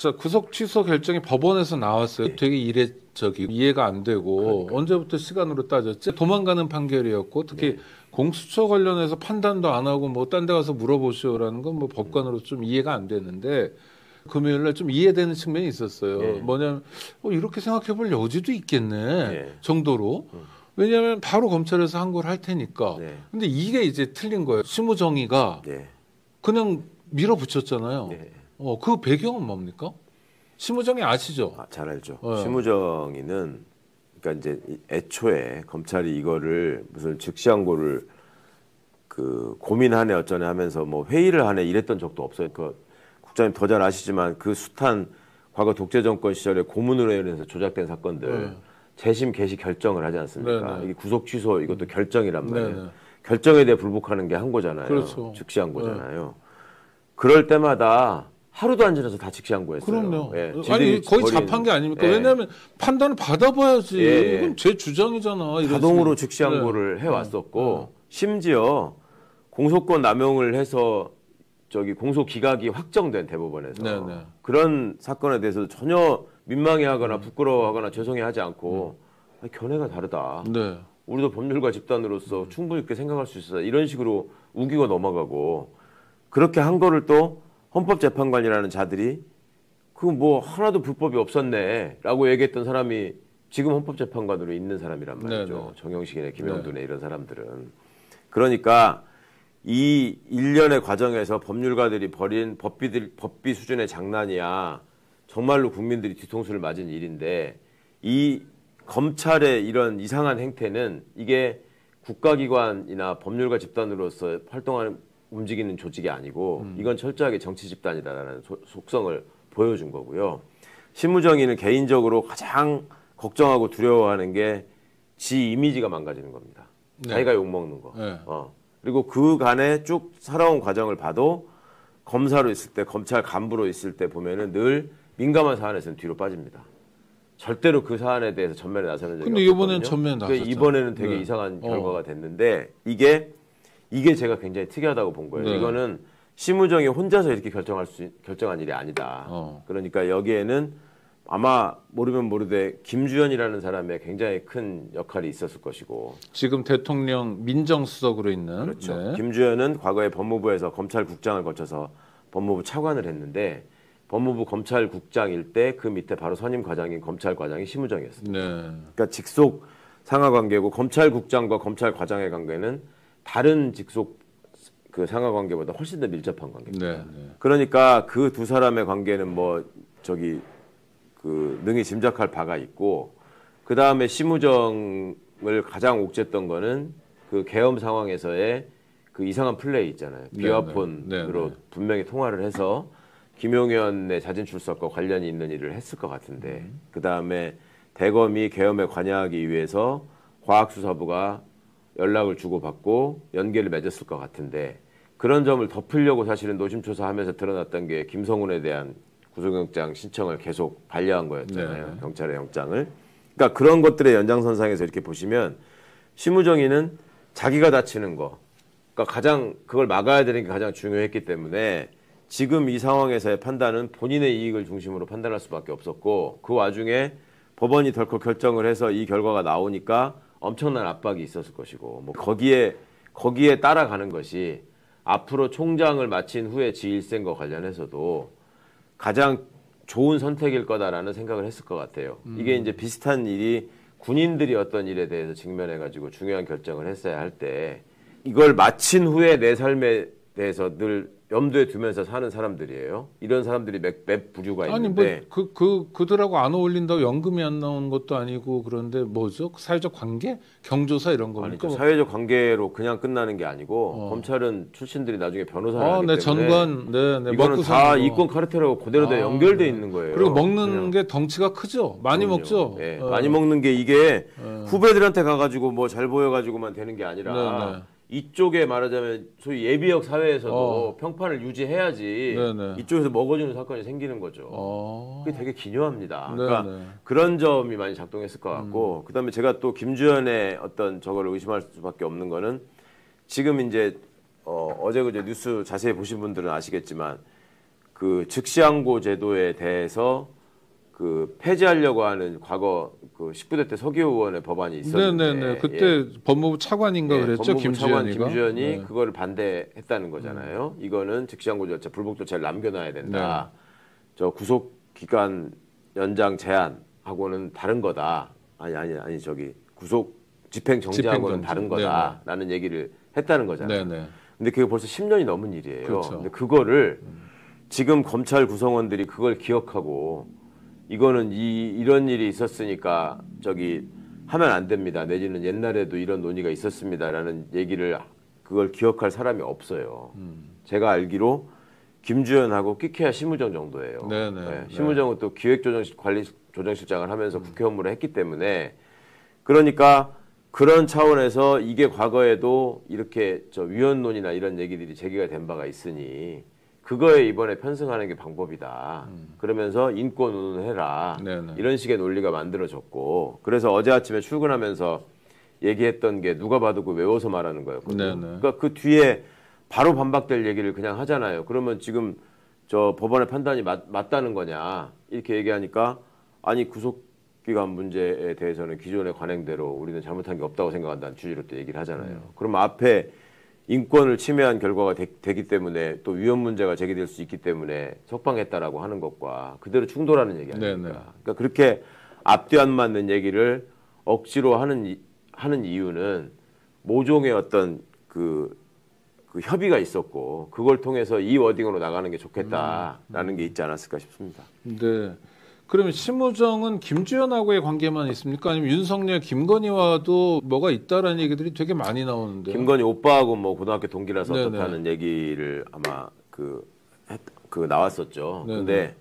자, 구속 취소 결정이 법원에서 나왔어요. 네. 되게 이례적이고 이해가 안 되고 언제부터 시간으로 따졌지? 도망가는 판결이었고 특히 공수처 관련해서 판단도 안 하고 뭐 딴 데 가서 물어보시오라는 건 뭐 법관으로 좀 이해가 안 되는데 금요일 날 좀 이해되는 측면이 있었어요. 네. 뭐냐면 이렇게 생각해 볼 여지도 있겠네 네. 정도로. 왜냐하면 바로 검찰에서 항고를 할 테니까. 네. 근데 이게 이제 틀린 거예요. 심우정이가 네. 그냥 밀어붙였잖아요. 네. 그 배경은 뭡니까? 심우정이 아시죠? 잘 알죠. 네. 심우정이는 그러니까 이제 애초에 검찰이 이거를 무슨 즉시항고를 그 고민하네 어쩌네 하면서 뭐 회의를 하네 이랬던 적도 없어요. 그 국장님 더 잘 아시지만 그 숱한 과거 독재 정권 시절에 고문으로 인해서 조작된 사건들 재심 개시 결정을 하지 않습니까? 네네. 이게 구속 취소 이것도 결정이란 말이에요. 네네. 결정에 대해 불복하는 게 항고잖아요. 그렇죠. 즉시항고잖아요. 그럴 때마다 하루도 안 지나서 다 즉시항고했어요. 그럼요. 예, 아니 거의 버린- 잡한 게 아닙니까? 예. 왜냐하면 판단을 받아봐야지. 예, 예. 이건 제 주장이잖아. 이런 자동으로 식으로. 즉시항고를 해왔었고 심지어 공소권 남용을 해서 저기 공소 기각이 확정된 대법원에서 네네. 그런 사건에 대해서 전혀 민망해하거나 부끄러워하거나 죄송해하지 않고 아니, 견해가 다르다. 네. 우리도 법률가 집단으로서 충분히 그렇게 생각할 수 있어. 이런 식으로 우기고 넘어가고 그렇게 한 거를 또 헌법재판관이라는 자들이 그 뭐 하나도 불법이 없었네라고 얘기했던 사람이 지금 헌법재판관으로 있는 사람이란 말이죠. 네네. 정영식이네, 김영두네 이런 사람들은. 그러니까 이 일련의 과정에서 법률가들이 벌인 법비 수준의 장난이야. 정말로 국민들이 뒤통수를 맞은 일인데 이 검찰의 이런 이상한 행태는 이게 국가기관이나 법률가 집단으로서 활동하는 움직이는 조직이 아니고 이건 철저하게 정치 집단이다라는 속성을 보여준 거고요. 심우정이는 개인적으로 가장 걱정하고 두려워하는 게 지 이미지가 망가지는 겁니다. 네. 자기가 욕먹는 거. 네. 그리고 그간에 쭉 살아온 과정을 봐도 검사로 있을 때, 검찰 간부로 있을 때 보면은 늘 민감한 사안에서는 뒤로 빠집니다. 절대로 그 사안에 대해서 전면에 나서는 적이 근데 없거든요. 이번엔 전면에 나섰죠. 그러니까 이번에는 되게 네. 이상한 결과가 됐는데 이게 제가 굉장히 특이하다고 본 거예요. 네. 이거는 심우정이 혼자서 이렇게 결정한 일이 아니다. 그러니까 여기에는 아마 모르면 모르되 김주현이라는 사람의 굉장히 큰 역할이 있었을 것이고 지금 대통령 민정수석으로 있는. 그렇죠. 네. 김주현은 과거에 법무부에서 검찰국장을 거쳐서 법무부 차관을 했는데 법무부 검찰국장일 때 그 밑에 바로 선임 과장인 검찰과장이 심우정이었습니다. 네. 그러니까 직속 상하 관계고 검찰국장과 검찰과장의 관계는 다른 직속 그 상하 관계보다 훨씬 더 밀접한 관계입니다. 네. 네. 그러니까 그 두 사람의 관계는 뭐 저기 그 능히 짐작할 바가 있고 그 다음에 심우정을 가장 옥죄했던 거는 그 계엄 상황에서의 그 이상한 플레이 있잖아요. 네, 비화폰으로 네, 네. 분명히 통화를 해서 김용현의 자진 출석과 관련이 있는 일을 했을 것 같은데 그 다음에 대검이 계엄에 관여하기 위해서 과학수사부가 연락을 주고받고 연계를 맺었을 것 같은데 그런 점을 덮으려고 사실은 노심초사하면서 드러났던 게 김성훈에 대한 구속영장 신청을 계속 반려한 거였잖아요. 네. 경찰의 영장을. 그러니까 그런 것들의 연장선상에서 이렇게 보시면 심우정이는 자기가 다치는 거, 그러니까 가장 그걸 막아야 되는 게 가장 중요했기 때문에 지금 이 상황에서의 판단은 본인의 이익을 중심으로 판단할 수밖에 없었고 그 와중에 법원이 덜컥 결정을 해서 이 결과가 나오니까 엄청난 압박이 있었을 것이고 뭐 거기에 따라가는 것이 앞으로 총장을 마친 후에 지 일생과 관련해서도 가장 좋은 선택일 거다라는 생각을 했을 것 같아요. 이게 이제 비슷한 일이 군인들이 어떤 일에 대해서 직면해가지고 중요한 결정을 했어야 할 때 이걸 마친 후에 내 삶에 대해서 늘 염두에 두면서 사는 사람들이에요. 이런 사람들이 몇 부류가 아니 있는데 그들하고 안 어울린다고 연금이 안 나오는 것도 아니고 그런데 뭐죠? 사회적 관계, 경조사 이런 겁니까? 아니죠. 사회적 관계로 그냥 끝나는 게 아니고 검찰은 출신들이 나중에 변호사를 하기 네, 때문에 전관, 네, 이거는 먹고 다 사는 거. 이권 카르텔하고 그대로 다 연결돼 있는 거예요. 그리고 먹는 그냥. 게 덩치가 크죠. 많이 그럼요. 먹죠. 예, 많이 먹는 게 이게 후배들한테 가가지고 뭐 잘 보여가지고만 되는 게 아니라 네, 네. 이쪽에 말하자면 소위 예비역 사회에서도 평판을 유지해야지 네네. 이쪽에서 먹어주는 사건이 생기는 거죠. 그게 되게 기묘합니다. 네네. 그러니까 그런 점이 많이 작동했을 것 같고 그다음에 제가 또 김주현의 어떤 저거를 의심할 수밖에 없는 거는 지금 이제 어제 그제 뉴스 자세히 보신 분들은 아시겠지만 그 그 즉시항고 제도에 대해서 그 폐지하려고 하는 과거 그 19대 때 서기호 의원의 법안이 있었는데 네네네. 그때 법무부 차관인가 그랬죠. 법무부 차관 김주현이가. 김주현이 그거를 반대했다는 거잖아요. 이거는 즉시항고 절차, 불복 절차를 남겨놔야 된다. 저 구속 기간 연장 제한하고는 다른 거다. 아니 저기 구속 집행 정지하고는 다른 거다라는 얘기를 했다는 거잖아요. 네네. 근데 그게 벌써 10년이 넘은 일이에요. 그렇죠. 근데 그거를 지금 검찰 구성원들이 그걸 기억하고 이거는 이런 일이 있었으니까 저기 하면 안 됩니다. 내지는 옛날에도 이런 논의가 있었습니다라는 얘기를 그걸 기억할 사람이 없어요. 제가 알기로 김주현하고 끼케야 심우정 정도예요. 네네. 심우정은 또 기획조정실장을 하면서 국회 업무를 했기 때문에 그러니까 그런 차원에서 이게 과거에도 이렇게 저 위헌론이나 이런 얘기들이 제기가 된 바가 있으니 그거에 이번에 편승하는 게 방법이다. 그러면서 인권 운운해라. 네네. 이런 식의 논리가 만들어졌고 그래서 어제 아침에 출근하면서 얘기했던 게 누가 봐도 그 외워서 말하는 거였거든요. 네네. 그러니까 그 뒤에 바로 반박될 얘기를 그냥 하잖아요. 그러면 지금 저 법원의 판단이 맞다는 거냐 이렇게 얘기하니까 아니 구속기간 문제에 대해서는 기존의 관행대로 우리는 잘못한 게 없다고 생각한다는 취지로 또 얘기를 하잖아요. 그럼 앞에 인권을 침해한 결과가 되기 때문에 또 위헌 문제가 제기될 수 있기 때문에 석방했다라고 하는 것과 그대로 충돌하는 얘기 아닙니까? 그러니까 그렇게 앞뒤 안 맞는 얘기를 억지로 하는 이유는 모종의 어떤 그 협의가 있었고 그걸 통해서 이 워딩으로 나가는 게 좋겠다라는 게 있지 않았을까 싶습니다. 네. 그러면 심우정은 김주현하고의 관계만 있습니까? 아니면 윤석열, 김건희와도 뭐가 있다라는 얘기들이 되게 많이 나오는데. 김건희 오빠하고 뭐 고등학교 동기라서 네네. 어떻다는 얘기를 아마 그 나왔었죠. 네네. 근데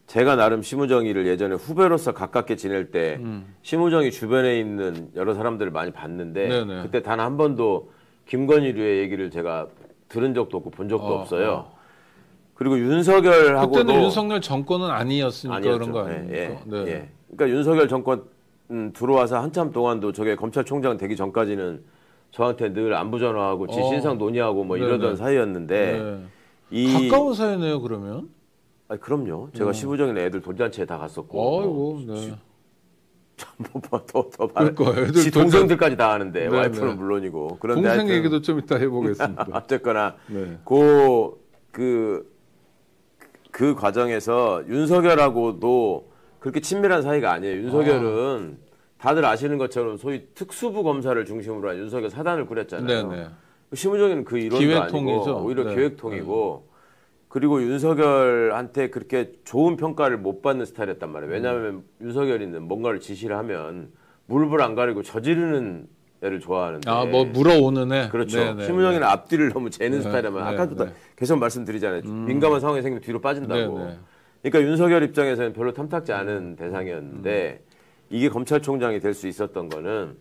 제가 나름 심우정이를 예전에 후배로서 가깝게 지낼 때 심우정이 주변에 있는 여러 사람들을 많이 봤는데 네네. 그때 단 한 번도 김건희류의 얘기를 제가 들은 적도 없고 본 적도 없어요. 그리고 윤석열하고도 그때는 윤석열 정권은 아니었으니까 아니었죠. 그런 거 아닙니까? 네. 그러니까 윤석열 정권 들어와서 한참 동안도 저게 검찰총장 되기 전까지는 저한테 늘 안부 전화하고 지 신상 논의하고 뭐 이러던 사이였는데 네. 가까운 사이네요 그러면. 아니, 그럼요. 제가 시부정이나 애들 돌잔치에 다 갔었고. 아이고, 네. 더 그러니까 애들 동생들까지 다 하는데 네, 와이프는 네. 물론이고. 그런데 동생 하여튼 얘기도 좀 이따 해보겠습니다. 어쨌거나 네. 그 과정에서 윤석열하고도 그렇게 친밀한 사이가 아니에요. 윤석열은 다들 아시는 것처럼 소위 특수부 검사를 중심으로 한 윤석열 사단을 꾸렸잖아요. 네네. 심우정이는 그 이론도 기획통이죠. 아니고 오히려 네. 기획통이고 그리고 윤석열한테 그렇게 좋은 평가를 못 받는 스타일이었단 말이에요. 왜냐하면 윤석열이는 뭔가를 지시를 하면 물불 안 가리고 저지르는 애를 좋아하는데. 뭐 물어오는 애. 그렇죠. 네네. 심우정이는 앞뒤를 너무 재는 네. 스타일이면 네. 아까부터 네. 계속 말씀드리잖아요. 민감한 상황이 생기면 뒤로 빠진다고. 네네. 그러니까 윤석열 입장에서는 별로 탐탁지 않은 대상이었는데 이게 검찰총장이 될 수 있었던 거는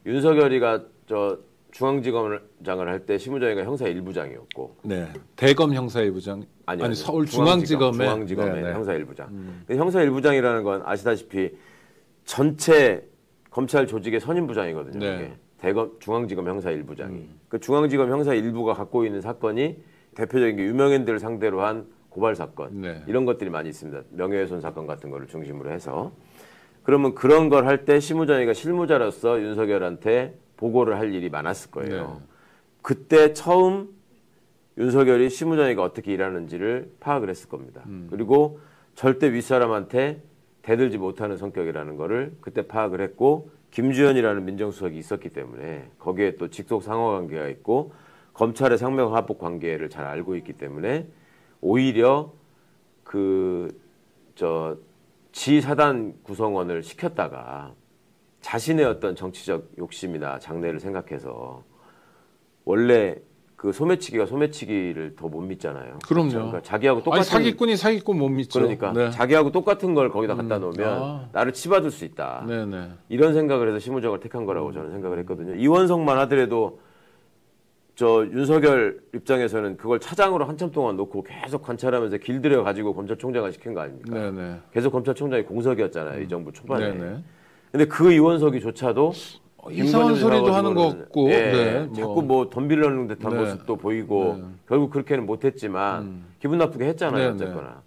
윤석열이가 저 중앙지검장을 할 때 심우정이가 형사 1부장이었고 네. 대검 형사 1부장. 아니 서울 중앙지검의 형사 1부장. 형사 1부장이라는 건 아시다시피 전체 검찰 조직의 선임부장이거든요. 네. 대검 중앙지검 형사 1부장이. 그 중앙지검 형사 1부가 갖고 있는 사건이 대표적인 게 유명인들을 상대로 한 고발 사건. 네. 이런 것들이 많이 있습니다. 명예훼손 사건 같은 거를 중심으로 해서. 그러면 그런 걸 할 때 심우정이가 실무자로서 윤석열한테 보고를 할 일이 많았을 거예요. 네. 그때 처음 윤석열이 심우정이가 어떻게 일하는지를 파악을 했을 겁니다. 그리고 절대 윗사람한테 대들지 못하는 성격이라는 거를 그때 파악을 했고 김주현이라는 민정수석이 있었기 때문에 거기에 또 직속 상호관계가 있고 검찰의 상명하복 관계를 잘 알고 있기 때문에 오히려 지사단 구성원을 시켰다가 자신의 어떤 정치적 욕심이나 장래를 생각해서 원래 그 소매치기가 소매치기를 더 못 믿잖아요. 그럼요. 그러니까 자기하고 똑같은 사기꾼이 사기꾼 못 믿죠. 그러니까 네. 자기하고 똑같은 걸 거기다 갖다 놓으면 나를 치받을 수 있다. 네네. 이런 생각을 해서 심우정을 택한 거라고 저는 생각을 했거든요. 이원석만 하더라도 저 윤석열 입장에서는 그걸 차장으로 한참 동안 놓고 계속 관찰하면서 길들여 가지고 검찰총장을 시킨 거 아닙니까? 네네. 계속 검찰총장이 공석이었잖아요. 이 정부 초반에. 네네. 근데 그 이원석이조차도 이상한 소리도 하는 것 같고, 자꾸 뭐 덤빌려는 듯한 모습도 보이고 결국 그렇게는 못했지만 기분 나쁘게 했잖아요. 어쨌거나.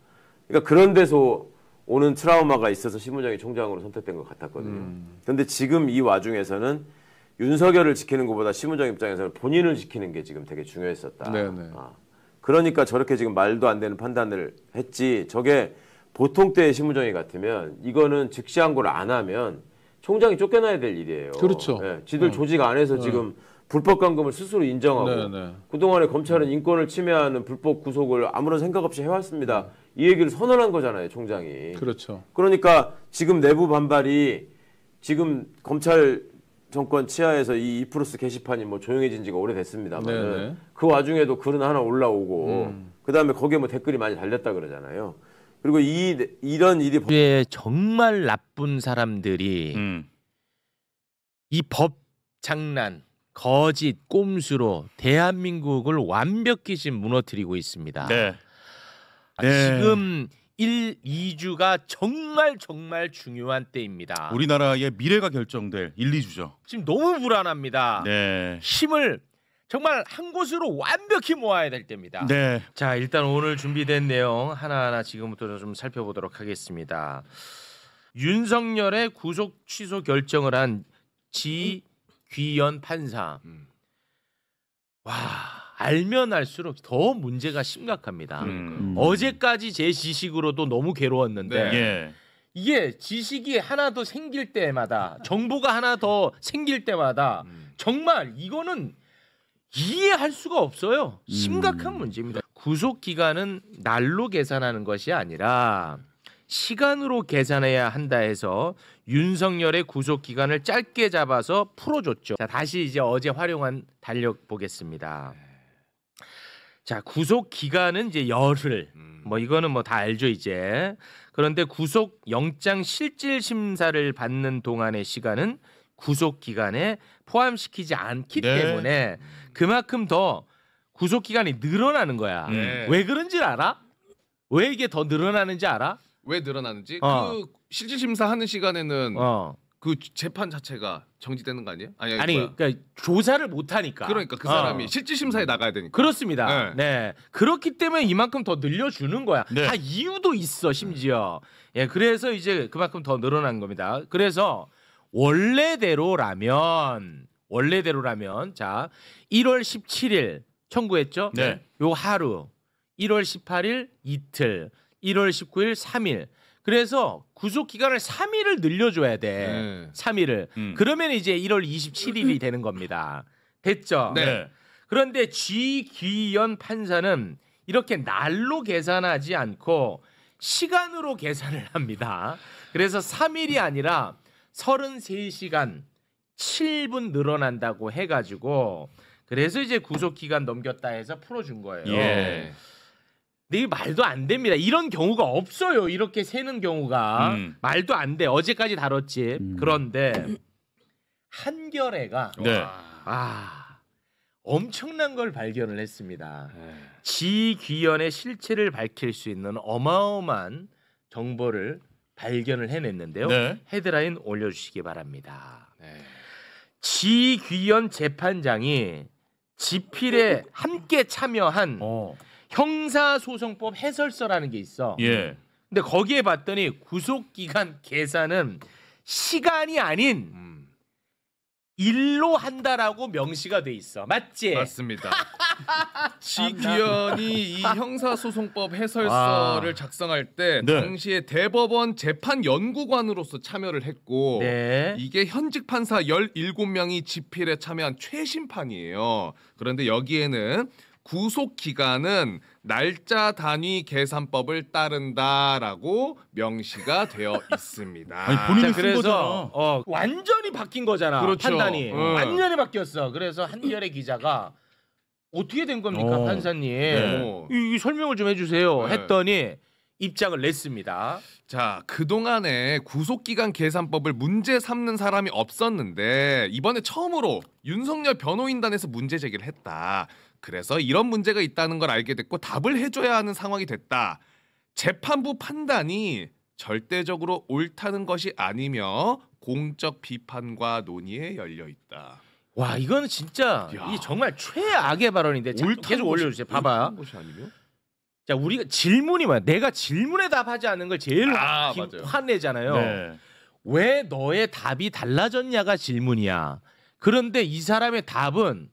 그러니까 그런 데서 오는 트라우마가 있어서 심우정이 총장으로 선택된 것 같았거든요. 그런데 지금 이 와중에서는 윤석열을 지키는 것보다 심우정 입장에서는 본인을 지키는 게 지금 되게 중요했었다. 네네. 그러니까 저렇게 지금 말도 안 되는 판단을 했지. 저게 보통 때의 심우정이 같으면 이거는 즉시항고를 안 하면 총장이 쫓겨나야 될 일이에요. 그렇죠. 네, 지들 조직 안에서 지금 불법 감금을 스스로 인정하고 네네. 그동안에 검찰은 인권을 침해하는 불법 구속을 아무런 생각 없이 해왔습니다. 이 얘기를 선언한 거잖아요, 총장이. 그렇죠. 그러니까 지금 내부 반발이 지금 검찰 정권 치하에서 이 이프로스 게시판이 뭐 조용해진 지가 오래됐습니다만 네네. 그 와중에도 글은 하나 올라오고 그다음에 거기에 뭐 댓글이 많이 달렸다 그러잖아요. 그리고 이런 일이 정말 나쁜 사람들이 이 법 장난, 거짓, 꼼수로 대한민국을 완벽히 지금 무너뜨리고 있습니다. 네. 지금 2주가 정말 중요한 때입니다. 우리나라의 미래가 결정될 1, 2주죠. 지금 너무 불안합니다. 네. 힘을 정말 한 곳으로 완벽히 모아야 될 때입니다. 네. 자, 일단 오늘 준비된 내용 하나하나 지금부터 좀 살펴보도록 하겠습니다. 윤석열의 구속 취소 결정을 한 지귀현 판사. 와, 알면 알수록 더 문제가 심각합니다. 어제까지 제 지식으로도 너무 괴로웠는데 예. 이게 지식이 하나 더 생길 때마다 정보가 하나 더 생길 때마다 정말 이거는 이해할 수가 없어요. 심각한 문제입니다. 구속 기간은 날로 계산하는 것이 아니라 시간으로 계산해야 한다 해서 윤석열의 구속 기간을 짧게 잡아서 풀어줬죠. 자, 다시 이제 어제 활용한 달력 보겠습니다. 자, 구속 기간은 이제 열흘. 뭐 이거는 뭐 다 알죠 이제. 그런데 구속 영장 실질 심사를 받는 동안의 시간은 구속 기간에 포함시키지 않기 네. 때문에 그만큼 더 구속 기간이 늘어나는 거야. 왜 그런지 알아? 왜 이게 더 늘어나는지 알아? 왜 늘어나는지 어. 그 실질 심사하는 시간에는 어. 그 재판 자체가 정지되는 거 아니에요? 아니, 그러니까 조사를 못 하니까. 그러니까 그 사람이 실질 심사에 나가야 되니까. 그렇습니다. 네. 그렇기 때문에 이만큼 더 늘려주는 거야. 네. 다 이유도 있어, 심지어. 예, 그래서 이제 그만큼 더 늘어난 겁니다. 그래서 원래대로라면 자, 1월 17일 청구했죠? 네. 요 하루. 1월 18일 이틀. 1월 19일 3일. 그래서 구속 기간을 3일을 늘려줘야 돼. 3일을. 그러면 이제 1월 27일이 되는 겁니다. 됐죠? 네. 그런데 지귀현 판사는 이렇게 날로 계산하지 않고 시간으로 계산을 합니다. 그래서 3일이 아니라 33시간 7분 늘어난다고 해가지고 그래서 이제 구속 기간 넘겼다 해서 풀어준 거예요. 예. 근데 이게 말도 안 됩니다. 이런 경우가 없어요. 이렇게 세는 경우가 말도 안 돼. 어제까지 다뤘지. 그런데 한겨레가 네. 엄청난 걸 발견을 했습니다. 지귀현의 실체를 밝힐 수 있는 어마어마한 정보를 발견을 해냈는데요. 네. 헤드라인 올려주시기 바랍니다. 지귀현 재판장이 지필에 함께 참여한 형사소송법 해설서라는 게 있어. 예. 근데 거기에 봤더니 구속기간 계산은 시간이 아닌 일로 한다라고 명시가 돼 있어. 맞지? 맞습니다. 지귀현이 이 형사소송법 해설서를 작성할 때 네. 당시에 대법원 재판연구관으로서 참여를 했고 네. 이게 현직 판사 17명이 집필에 참여한 최신판이에요. 그런데 여기에는 구속 기간은 날짜 단위 계산법을 따른다라고 명시가 되어 있습니다. 아니 본인이 쓴 그래서 거잖아. 완전히 바뀐 거잖아. 그렇죠. 판단이 완전히 바뀌었어. 그래서 한겨레 기자가 어떻게 된 겁니까, 판사님? 네. 이 설명을 좀 해주세요. 네. 했더니 입장을 냈습니다. 자, 그동안에 구속기간 계산법을 문제 삼는 사람이 없었는데 이번에 처음으로 윤석열 변호인단에서 문제 제기를 했다. 그래서 이런 문제가 있다는 걸 알게 됐고 답을 해줘야 하는 상황이 됐다. 재판부 판단이 절대적으로 옳다는 것이 아니며 공적 비판과 논의에 열려 있다. 와, 이거는 진짜 야. 이 정말 최악의 발언인데 자, 계속 올려주세요. 봐봐. 옳다는 것이 아니며? 자 우리가 질문이 뭐야? 내가 질문에 답하지 않는 걸 제일 맞아요. 화내잖아요. 네. 왜 너의 답이 달라졌냐가 질문이야. 그런데 이 사람의 답은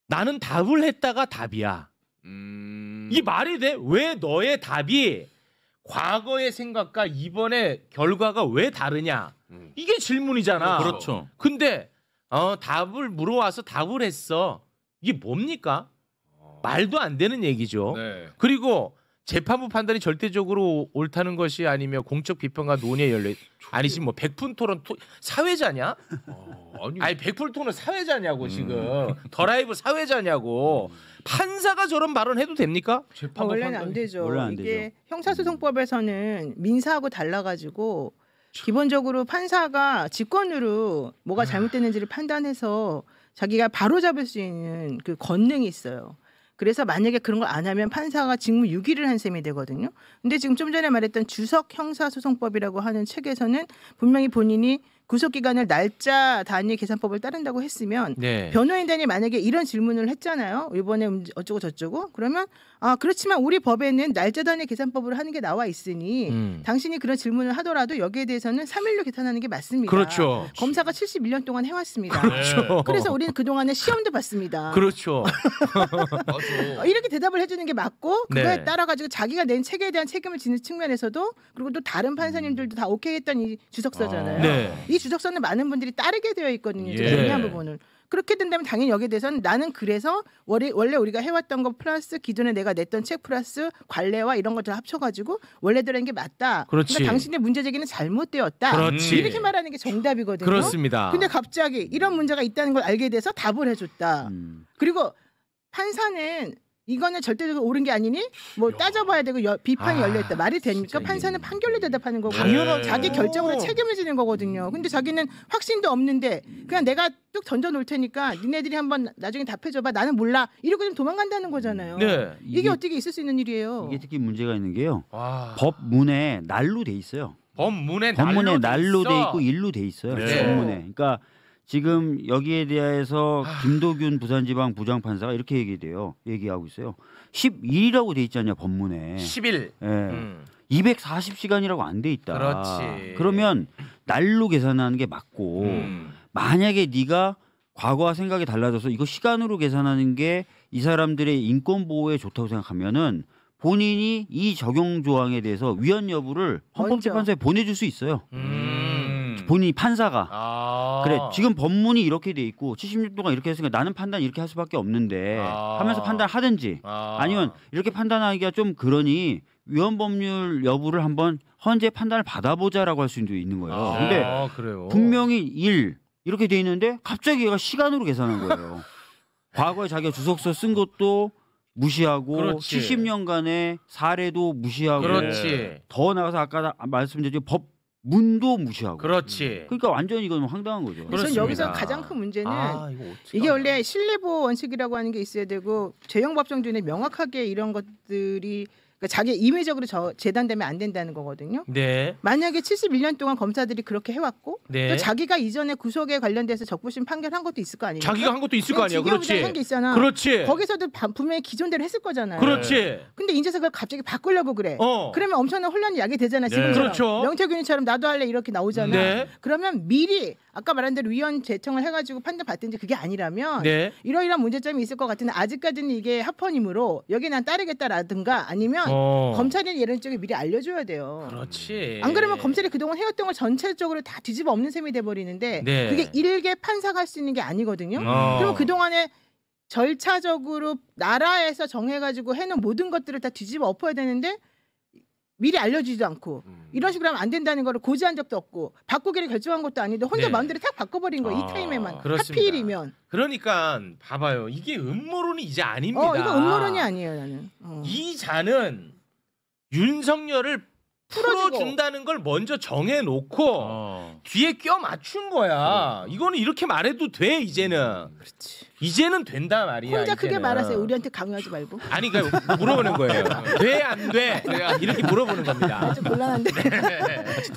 나는 답을 했다가 답이야. 이 말이 돼? 왜 너의 답이 과거의 생각과 이번의 결과가 왜 다르냐? 이게 질문이잖아. 그렇죠. 근데 답을 물어와서 답을 했어. 이게 뭡니까? 말도 안 되는 얘기죠. 네. 그리고 재판부 판단이 절대적으로 옳다는 것이 아니면 공적 비판과 논의에 열려 아니지 뭐 백분 토론 사회자냐? 아니 100% 토론 사회자냐고 지금 더 라이브 사회자냐고 판사가 저런 발언 해도 됩니까? 재판부 원래는 판단이. 안 되죠. 원래 안 이게 형사소송법에서는 민사하고 달라가지고 기본적으로 판사가 직권으로 뭐가 잘못됐는지를 판단해서 자기가 바로잡을 수 있는 그 권능이 있어요. 그래서 만약에 그런 걸 안 하면 판사가 직무유기를 한 셈이 되거든요. 근데 지금 좀 전에 말했던 주석 형사소송법이라고 하는 책에서는 분명히 본인이 구속기간을 날짜 단위 계산법을 따른다고 했으면 네. 변호인단이 만약에 이런 질문을 했잖아요. 이번에 어쩌고 저쩌고 그러면 그렇지만 우리 법에는 날짜 단위 계산법으로 하는 게 나와 있으니 당신이 그런 질문을 하더라도 여기에 대해서는 3일로 계산하는 게 맞습니다. 그렇죠. 검사가 71년 동안 해왔습니다. 그렇죠. 그래서 우리는 그동안에 시험도 봤습니다. 그렇죠. 맞아. 이렇게 대답을 해주는 게 맞고 그거에 네. 따라 가지고 자기가 낸 책에 대한 책임을 지는 측면에서도 그리고 또 다른 판사님들도 다 오케이 했던 이 주석서잖아요. 네. 이 주석서는 많은 분들이 따르게 되어 있거든요. 좀 예. 애매한 부분을. 그렇게 된다면 당연히 여기에 대해서는 나는 그래서 원래 우리가 해왔던 거 플러스 기존에 내가 냈던 책 플러스 관례와 이런 것들 합쳐가지고 원래대로 한 게 맞다. 그렇지. 그러니까 당신의 문제 제기는 잘못되었다. 그렇지. 이렇게 말하는 게 정답이거든요. 그렇습니다. 근데 갑자기 이런 문제가 있다는 걸 알게 돼서 답을 해줬다. 그리고 판사는 이거는 절대적으로 옳은 게 아니니 뭐 따져봐야 되고 비판이 열려있다. 말이 됩니까? 판사는 판결로 대답하는 거고 당연하죠. 자기 결정으로 책임을 지는 거거든요. 근데 자기는 확신도 없는데 그냥 내가 뚝 던져놓을 테니까 니네들이 한번 나중에 답해줘봐. 나는 몰라. 이러고 좀 도망간다는 거잖아요. 네. 이게 어떻게 있을 수 있는 일이에요. 이게 특히 문제가 있는 게요. 와. 법문에 날로 돼 있어요. 법문에 날로 돼 있어. 있고 일로 돼 있어요. 네. 법문에. 그러니까 지금 여기에 대해서 김도균 부산지방 부장판사가 이렇게 얘기하고 있어요. 11이라고 돼 있잖아요, 법문에. 10일. 예. 240시간이라고 안 돼 있다. 그렇지. 그러면 날로 계산하는 게 맞고 만약에 네가 과거와 생각이 달라져서 이거 시간으로 계산하는 게 이 사람들의 인권 보호에 좋다고 생각하면은 본인이 이 적용 조항에 대해서 위헌 여부를 헌법재판소에 보내줄 수 있어요. 본인이 판사가. 그래 지금 법문이 이렇게 돼 있고 70년 동안 이렇게 했으니까 나는 판단 이렇게 할 수밖에 없는데 하면서 판단하든지 아니면 이렇게 판단하기가 좀 그러니 위헌 법률 여부를 한번 헌재 판단을 받아보자라고 할 수도 있는 거예요. 근데 그래요. 분명히 이렇게 돼 있는데 갑자기 얘가 시간으로 계산한 거예요. 과거에 자기가 주석서 쓴 것도 무시하고 그렇지. 70년간의 사례도 무시하고 그렇지. 더 나가서 아까 말씀드린 법문도 무시하고 그렇지. 그러니까 완전히 이건 황당한 거죠. 우선 그렇습니다. 여기서 가장 큰 문제는 이거 어떻게 이게 하나. 원래 신뢰보호 원칙이라고 하는 게 있어야 되고 재형법정주의는 명확하게 이런 것들이 그러니까 자기 임의적으로 재단되면 안 된다는 거거든요. 네. 만약에 71년 동안 검사들이 그렇게 해왔고 네. 또 자기가 이전에 구속에 관련돼서 적부심 판결한 것도 있을 거 아니에요. 자기가 한 것도 있을 거 아니야. 그렇지. 한게 있잖아. 그렇지. 거기서도 분명히 기존대로 했을 거잖아요. 그렇지. 근데 이제서 그걸 갑자기 바꾸려고 그래. 그러면 엄청난 혼란이 야기 되잖아. 지금처럼. 그렇죠. 명태균이처럼 나도 할래 이렇게 나오잖아. 네. 그러면 미리 아까 말한 대로 위헌 제청을 해가지고 판단 받든지 그게 아니라면 네. 이러이러한 문제점이 있을 것 같은데 아직까지는 이게 합헌이므로 여기 난 따르겠다라든가 아니면 검찰이 이런 쪽에 미리 알려줘야 돼요. 그렇지. 안 그러면 검찰이 그동안 해왔던 걸 전체적으로 다 뒤집어 엎는 셈이 돼버리는데 네. 그게 일개 판사가 할 수 있는 게 아니거든요. 그럼 그동안에 절차적으로 나라에서 정해가지고 해놓은 모든 것들을 다 뒤집어 엎어야 되는데 미리 알려주지도 않고 이런 식으로 하면 안 된다는 거를 고지한 적도 없고 바꾸기를 결정한 것도 아닌데 혼자 네. 마음대로 탁 바꿔버린 거예요. 이 타임에만. 그렇습니다. 하필이면. 그러니까 봐봐요. 이게 음모론이 이제 아닙니다. 이거 음모론이 아니에요. 나는. 이 자는 윤석열을 풀어준다는 걸 먼저 정해놓고 뒤에 껴 맞춘 거야. 이거는 이렇게 말해도 돼 이제는. 그렇지. 이제는 된다 말이야. 혼자 크게 이제는. 말하세요. 우리한테 강요하지 말고. 아니 그러니까 물어보는 거예요. 돼 안 돼? 이렇게 물어보는 겁니다. 좀 곤란한데.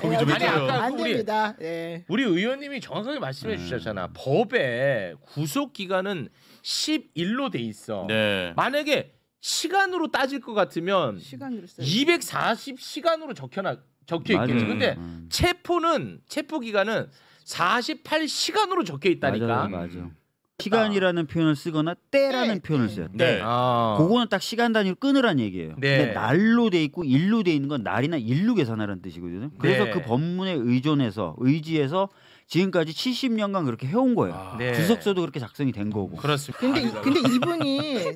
동의 좀 아니, 해줘요. 아까 안 우리 됩니다. 네. 우리 의원님이 정확하게 말씀해 주셨잖아. 법에 구속 기간은 10일로 돼 있어. 네. 만약에 시간으로 따질 것 같으면 시간으로 써. 240시간으로 적혀 있겠죠. 근데 체포 기간은 48시간으로 적혀 있다니까. 맞아. 시간이라는 표현을 쓰거나 때라는 표현을 써요. 네. 그거는 딱 시간 단위로 끊으란 얘기예요. 네. 근데 날로 돼 있고 일로 돼 있는 건 날이나 일로 계산하라는 뜻이거든요. 그래서 네. 그 법문에 의지해서 지금까지 70년간 그렇게 해온 거예요. 네. 주석서도 그렇게 작성이 된 거고. 그렇습니다. 근데 이분이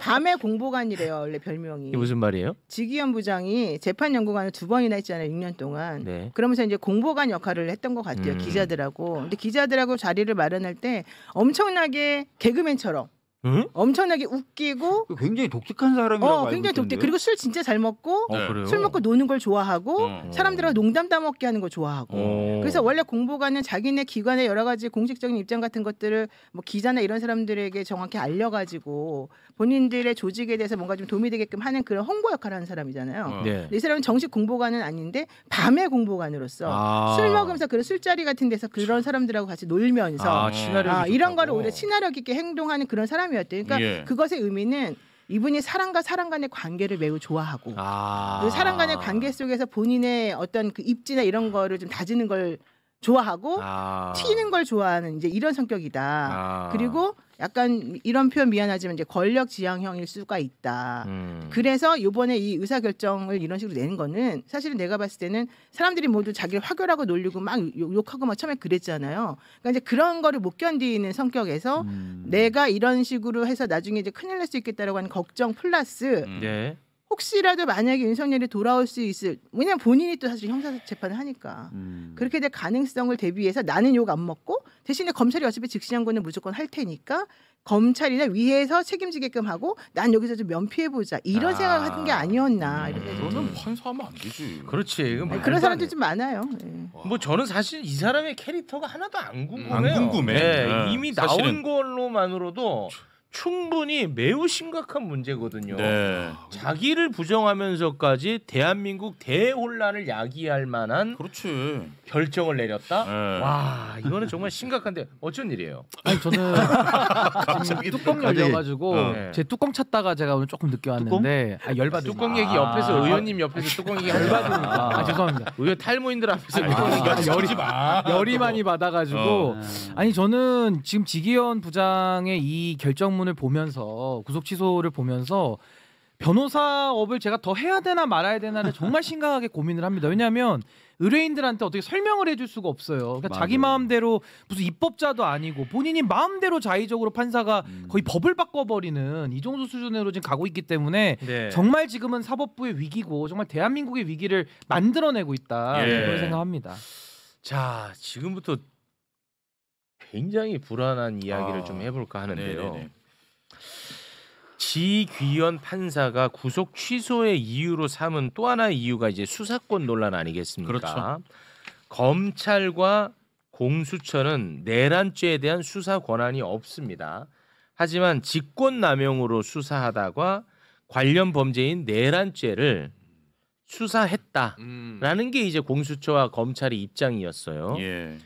밤의 공보관이래요. 원래 별명이. 이게 무슨 말이에요? 지기현 부장이 재판연구관을 2번이나 했잖아요. 6년 동안. 네. 그러면서 이제 공보관 역할을 했던 것 같아요. 기자들하고. 근데 기자들하고 자리를 마련할 때 엄청나게 개그맨처럼 응? 엄청나게 웃기고 굉장히 독특한 사람이라고 알고 굉장히 독특. 있던데요? 그리고 술 진짜 잘 먹고 네. 그래요? 술 먹고 노는 걸 좋아하고 사람들하고 농담 따먹게 하는 거 좋아하고. 그래서 원래 공보관은 자기네 기관의 여러 가지 공식적인 입장 같은 것들을 뭐 기자나 이런 사람들에게 정확히 알려가지고 본인들의 조직에 대해서 뭔가 좀 도움이 되게끔 하는 그런 홍보 역할을 하는 사람이잖아요. 네. 이 사람은 정식 공보관은 아닌데 밤의 공보관으로서 술 먹으면서 그런 술자리 같은 데서 그런 사람들하고 같이 놀면서 친화력이 이런 좋다고. 거를 오히려 친화력 있게 행동하는 그런 사람이었대요. 그러니까 예. 그것의 의미는 이분이 사람과 사람 간의 관계를 매우 좋아하고 그 사람 간의 관계 속에서 본인의 어떤 그 입지나 이런 거를 좀 다지는 걸 좋아하고 튀는 걸 좋아하는 이제 이런 성격이다. 그리고 약간 이런 표현 미안하지만 이제 권력 지향형일 수가 있다. 그래서 이번에 이 의사 결정을 이런 식으로 내는 거는 사실은 내가 봤을 때는 사람들이 모두 자기를 화교라고 놀리고 막 욕하고 막 처음에 그랬잖아요. 그러니까 이제 그런 거를 못 견디는 성격에서 내가 이런 식으로 해서 나중에 이제 큰일 날 수 있겠다라고 하는 걱정 플러스 네. 혹시라도 만약에 윤석열이 돌아올 수 있을 왜냐면 본인이 또 사실 형사 재판을 하니까 그렇게 될 가능성을 대비해서 나는 욕 안 먹고 대신에 검찰이 어차피 즉시항고는 무조건 할 테니까 검찰이나 위에서 책임지게끔 하고 난 여기서 좀 면피해보자 이런 생각을 하는 게 아니었나 이런 생각이 그거는 판사하면 안 되지. 그렇지. 이건 말도 그런 안 사람들 돼. 좀 많아요. 네. 뭐 저는 사실 이 사람의 캐릭터가 하나도 안 궁금해요. 안 궁금해. 네, 네. 이미 사실은. 나온 걸로만으로도 충분히 매우 심각한 문제거든요. 네. 자기를 부정하면서까지 대한민국 대혼란을 야기할 만한 그렇지. 결정을 내렸다. 네. 와, 이거는 정말 심각한데 어쩐 일이에요? 아니 저는 지금 뚜껑 열려가지고 네. 제 뚜껑 찾다가 제가 오늘 조금 늦게 왔는데 열받으 뚜껑 얘기 옆에서 의원님 옆에서 뚜껑 얘기 열받으니까 죄송합니다. 의원 탈모인들 앞에서 뚜껑 얘기 열이 많이 받아가지고 아니 저는 지금 지기현 부장의 이 결정문을 보면서 구속 취소를 보면서 변호사업을 제가 더 해야 되나 말아야 되나를 정말 심각하게 고민을 합니다. 왜냐하면 의뢰인들한테 어떻게 설명을 해줄 수가 없어요. 그러니까 자기 마음대로 무슨 입법자도 아니고 본인이 마음대로 자의적으로 판사가 거의 법을 바꿔버리는 이 정도 수준으로 지금 가고 있기 때문에 네. 정말 지금은 사법부의 위기고 정말 대한민국의 위기를 만들어내고 있다 그런 생각합니다. 자, 지금부터 굉장히 불안한 이야기를 좀 해볼까 하는데요. 네네네. 지귀현 판사가 구속 취소의 이유로 삼은 또 하나의 이유가 이제 수사권 논란 아니겠습니까? 그렇죠. 검찰과 공수처는 내란죄에 대한 수사 권한이 없습니다. 하지만 직권남용으로 수사하다가 관련 범죄인 내란죄를 수사했다라는 게 이제 공수처와 검찰의 입장이었어요. 예.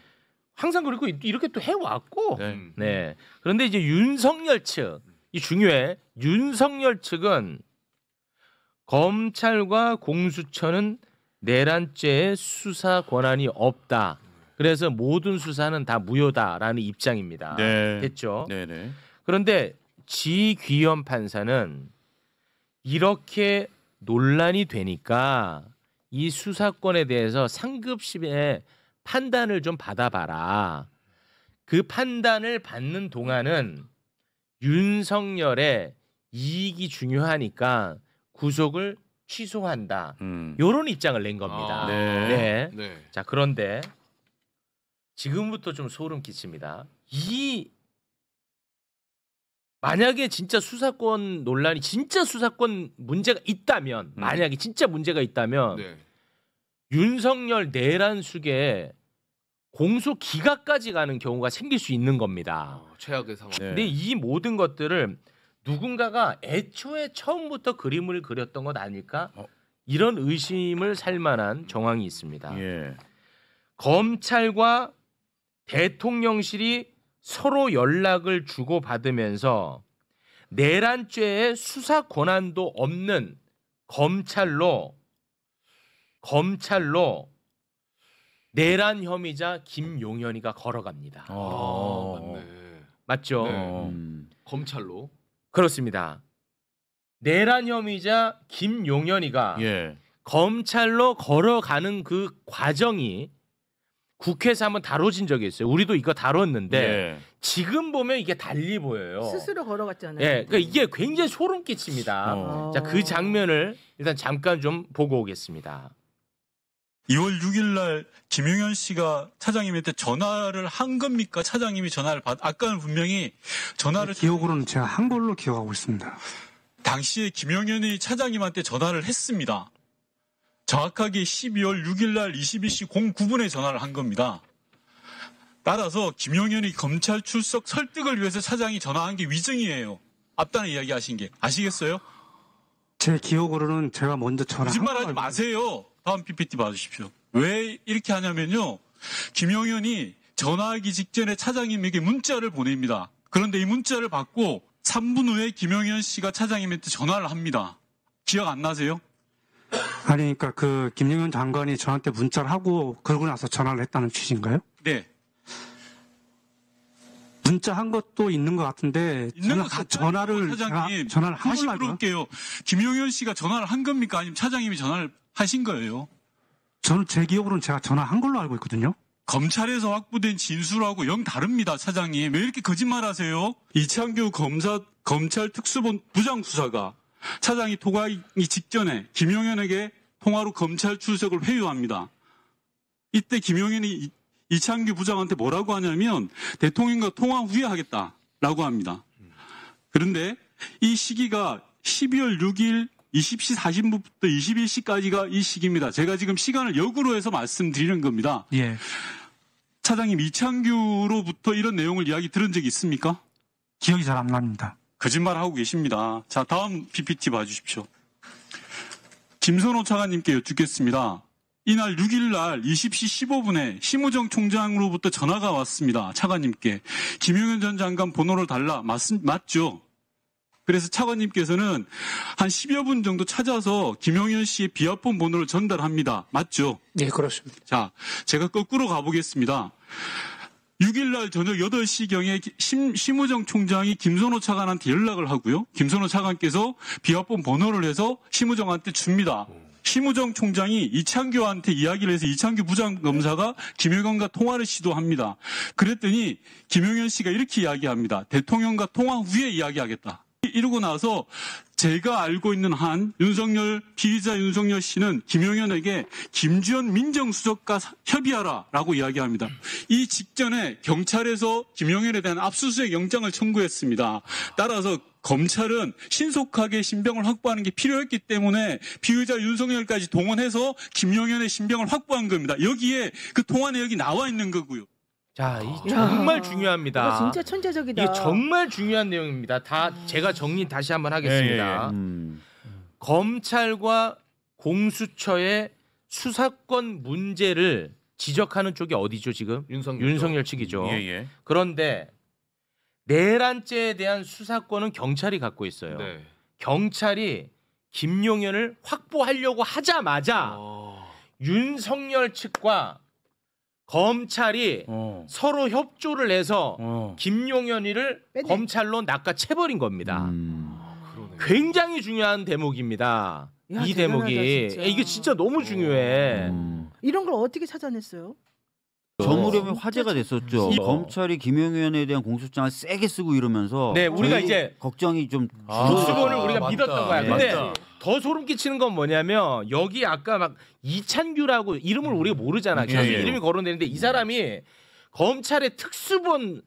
항상 그리고 이렇게 또 해왔고, 네. 네. 그런데 이제 윤석열 측, 이 중요해. 윤석열 측은 검찰과 공수처는 내란죄의 수사 권한이 없다. 그래서 모든 수사는 다 무효다라는 입장입니다. 네. 됐죠? 네네. 그런데 지귀현 판사는 이렇게 논란이 되니까 이 수사권에 대해서 상급심의 판단을 좀 받아봐라. 그 판단을 받는 동안은 윤석열의 이익이 중요하니까 구속을 취소한다. 이런 입장을 낸 겁니다. 네. 네. 자, 그런데 지금부터 좀 소름 끼칩니다. 만약에 진짜 수사권 논란이 진짜 수사권 문제가 있다면 만약에 진짜 문제가 있다면 윤석열 내란 수계에 공소 기각까지 가는 경우가 생길 수 있는 겁니다. 최악의 상황. 근데 이 모든 것들을 누군가가 애초에 처음부터 그림을 그렸던 것 아닐까? 이런 의심을 살 만한 정황이 있습니다. 예. 검찰과 대통령실이 서로 연락을 주고받으면서 내란죄의 수사 권한도 없는 검찰로 내란 혐의자 김용현이가 걸어갑니다. 맞네. 맞죠? 네. 검찰로. 그렇습니다. 내란 혐의자 김용현이가 예. 검찰로 걸어가는 그 과정이 국회에서 한번 다뤄진 적이 있어요. 우리도 이거 다뤘는데 예. 지금 보면 이게 달리 보여요. 스스로 걸어갔잖아요. 예, 그러니까 이게 굉장히 소름 끼칩니다. 자, 그 장면을 일단 잠깐 좀 보고 오겠습니다. 2월 6일 날 김용현 씨가 차장님한테 전화를 한 겁니까? 차장님이 전화를 아까는 분명히 전화를 기억으로는 제가 한 걸로 기억하고 있습니다. 당시에 김용현이 차장님한테 전화를 했습니다. 정확하게 12월 6일 날 22시 09분에 전화를 한 겁니다. 따라서 김용현이 검찰 출석 설득을 위해서 차장이 전화한 게 위증이에요. 앞단에 이야기하신 게. 아시겠어요? 제 기억으로는 제가 먼저 전화한 거짓말하지 걸로 마세요. 다음 PPT 봐주십시오. 왜 이렇게 하냐면요. 김용현이 전화하기 직전에 차장님에게 문자를 보냅니다. 그런데 이 문자를 받고 3분 후에 김용현 씨가 차장님한테 전화를 합니다. 기억 안 나세요? 아니, 그러니까 그 김용현 장관이 저한테 문자를 하고 그러고 나서 전화를 했다는 취지인가요? 네. 문자 한 것도 있는 것 같은데 있는 것 같아요. 전화를 차장님 전화를 한 다시 걸로 알고요. 물어볼게요. 김용현 씨가 전화를 한 겁니까? 아니면 차장님이 전화를 하신 거예요? 저는 제 기억으로는 제가 전화한 걸로 알고 있거든요. 검찰에서 확보된 진술하고 영 다릅니다, 차장님. 왜 이렇게 거짓말하세요? 이창규 검찰 특수본 부장수사가 차장이 통화하기 직전에 김용현에게 통화로 검찰 출석을 회유합니다. 이때 김용현이 이창규 부장한테 뭐라고 하냐면 대통령과 통화 후에 하겠다라고 합니다. 그런데 이 시기가 12월 6일 20시 40분부터 21시까지가 이 시기입니다. 제가 지금 시간을 역으로 해서 말씀드리는 겁니다. 예. 차장님, 이창규로부터 이런 내용을 이야기 들은 적이 있습니까? 기억이 잘 안 납니다. 거짓말하고 계십니다. 자, 다음 PPT 봐주십시오. 김선호 차관님께 여쭙겠습니다. 이날 6일 날 20시 15분에 심우정 총장으로부터 전화가 왔습니다. 차관님께. 김용현 전 장관 번호를 달라. 맞죠? 그래서 차관님께서는 한 10여 분 정도 찾아서 김용현 씨의 비화폰 번호를 전달합니다. 맞죠? 네, 그렇습니다. 자, 제가 거꾸로 가보겠습니다. 6일 날 저녁 8시경에 심우정 총장이 김선호 차관한테 연락을 하고요. 김선호 차관께서 비화폰 번호를 해서 심우정한테 줍니다. 심우정 총장이 이창규한테 이야기를 해서 이창규 부장검사가 김용현과 통화를 시도합니다. 그랬더니 김용현 씨가 이렇게 이야기합니다. 대통령과 통화 후에 이야기하겠다. 이러고 나서 제가 알고 있는 한 피의자 윤석열 씨는 김용현에게 김주현 민정수석과 협의하라라고 이야기합니다. 이 직전에 경찰에서 김용현에 대한 압수수색 영장을 청구했습니다. 따라서 검찰은 신속하게 신병을 확보하는 게 필요했기 때문에 피의자 윤석열까지 동원해서 김용현의 신병을 확보한 겁니다. 여기에 그 통화 내역이 나와 있는 거고요. 자, 이 정말 중요합니다. 이거 진짜 천재적이다. 이게 정말 중요한 내용입니다. 다 제가 정리 다시 한번 하겠습니다. 검찰과 공수처의 수사권 문제를 지적하는 쪽이 어디죠 지금? 윤석열 측이죠. 예. 그런데 내란죄에 대한 수사권은 경찰이 갖고 있어요. 네. 경찰이 김용현을 확보하려고 하자마자 윤석열 측과 검찰이 서로 협조를 해서 김용현이를 검찰로 낚아채버린 겁니다. 굉장히 중요한 대목입니다. 야, 이 대단하다, 대목이 진짜. 이게 진짜 너무 중요해. 이런 걸 어떻게 찾아냈어요? 저 무렵에 화제가 됐었죠. 이거. 검찰이 김용현에 대한 공소장을 세게 쓰고 이러면서 네, 우리가 저희 이제 걱정이 좀 국수본을 우리가 맞다. 믿었던 거야. 네. 근데 맞다. 더 소름 끼치는 건 뭐냐면 여기 아까 막 이찬규라고 이름을 우리가 모르잖아. 계속 예. 이름이 거론되는데 이 사람이 검찰의 특수본에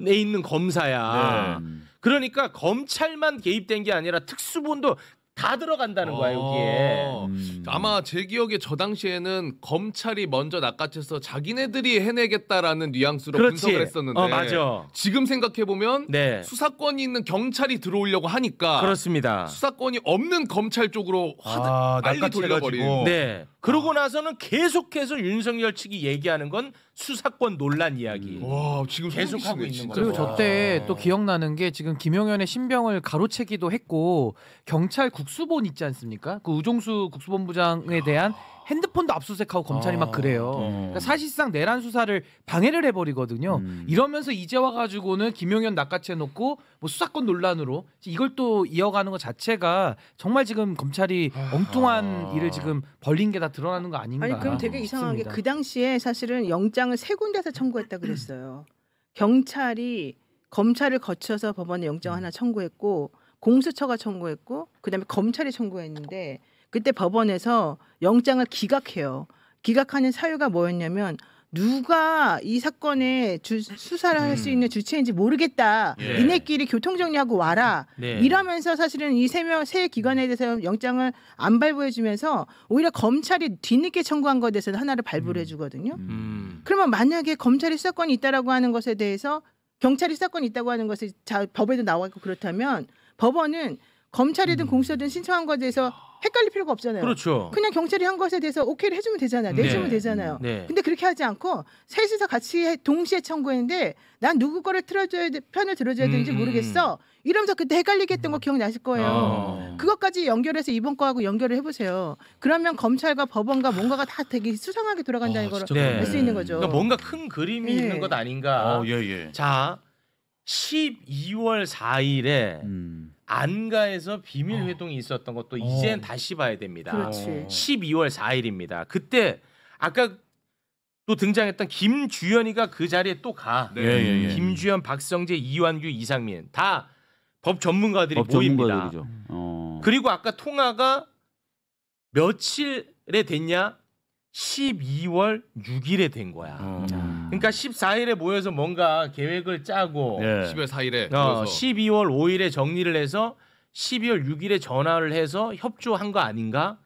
있는 검사야. 그러니까 검찰만 개입된 게 아니라 특수본도 다 들어간다는 거야 여기에. 아마 제 기억에 저 당시에는 검찰이 먼저 낚아채서 자기네들이 해내겠다라는 뉘앙스로 그렇지. 분석을 했었는데 맞아. 지금 생각해 보면 네. 수사권이 있는 경찰이 들어오려고 하니까 그렇습니다. 수사권이 없는 검찰 쪽으로 빨리 낚아채가지고. 돌려버린. 네. 그러고 나서는 계속해서 윤석열 측이 얘기하는 건 수사권 논란 이야기. 와 지금 계속 소름 하고 끼치네, 있는 진짜. 거죠. 그리고 저때 또 기억나는 게 지금 김용현의 신병을 가로채기도 했고 경찰 국수본 있지 않습니까? 그 우종수 국수본부장에 대한 핸드폰도 압수수색하고 검찰이 막 그래요. 그러니까 사실상 내란 수사를 방해를 해버리거든요. 이러면서 이제 와가지고는 김용현 낚아채놓고 뭐 수사권 논란으로 이걸 또 이어가는 것 자체가 정말 지금 검찰이 엉뚱한 일을 지금 벌린 게 다 드러나는 거 아닌가. 아니 그럼 되게 이상한 게 싶습니다. 그 당시에 사실은 영장을 3군데서 청구했다 그랬어요. 경찰이 검찰을 거쳐서 법원에 영장 하나 청구했고 공수처가 청구했고 그다음에 검찰이 청구했는데 그때 법원에서 영장을 기각해요. 기각하는 사유가 뭐였냐면 누가 이 사건에 수사를 할 수 있는 주체인지 모르겠다. 예. 니네끼리 교통정리하고 와라. 네. 이러면서 사실은 이 세 기관에 대해서 영장을 안 발부해주면서 오히려 검찰이 뒤늦게 청구한 것에 대해서 하나를 발부를 해주거든요. 그러면 만약에 검찰이 수사권이 있다라고 하는 것에 대해서 경찰이 수사권이 있다고 하는 것이 법에도 나와 있고 그렇다면 법원은 검찰이든 공수처든 신청한 것에 대해서 헷갈릴 필요가 없잖아요. 그렇죠. 그냥 경찰이 한 것에 대해서 오케이를 해주면 되잖아요. 내주면 네. 되잖아요. 네. 근데 그렇게 하지 않고 셋이서 같이 동시에 청구했는데 난 누구 거를 편을 들어줘야 되는지 모르겠어. 이러면서 그때 헷갈리게 했던 거 기억나실 거예요. 그것까지 연결해서 이번 거하고 연결을 해보세요. 그러면 검찰과 법원과 뭔가가 다 되게 수상하게 돌아간다는 걸 네. 알 수 있는 거죠. 그러니까 뭔가 큰 그림이 예. 있는 것 아닌가. 예. 자, 12월 4일에 안가에서 비밀 회동이 있었던 것도 이젠 다시 봐야 됩니다. 그렇지. 12월 4일입니다. 그때 아까 또 등장했던 김주현이가 그 자리에 또 가. 예. 김주현, 박성재, 이완규, 이상민 다 법 전문가들이 법 모입니다. 전문가들이죠. 그리고 아까 통화가 며칠에 됐냐? 12월 6일에 된 거야. 그러니까 14일에 모여서 뭔가 계획을 짜고 10월 4일에 12월 5일에 정리를 해서 12월 6일에 전화를 해서 협조한 거 아닌가?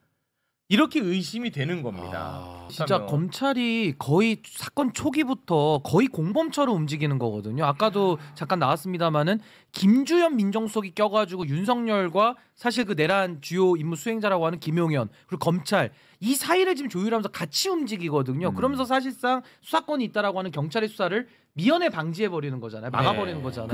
이렇게 의심이 되는 겁니다. 진짜 그렇다면 검찰이 거의 사건 초기부터 거의 공범처럼 움직이는 거거든요. 아까도 잠깐 나왔습니다마는 김주현 민정수석이 껴가지고 윤석열과 사실 그 내란 주요 임무 수행자라고 하는 김용현 그리고 검찰 이 사이를 지금 조율하면서 같이 움직이거든요. 그러면서 사실상 수사권이 있다라고 하는 경찰의 수사를 미연에 방지해 버리는 거잖아요. 막아버리는 거잖아요.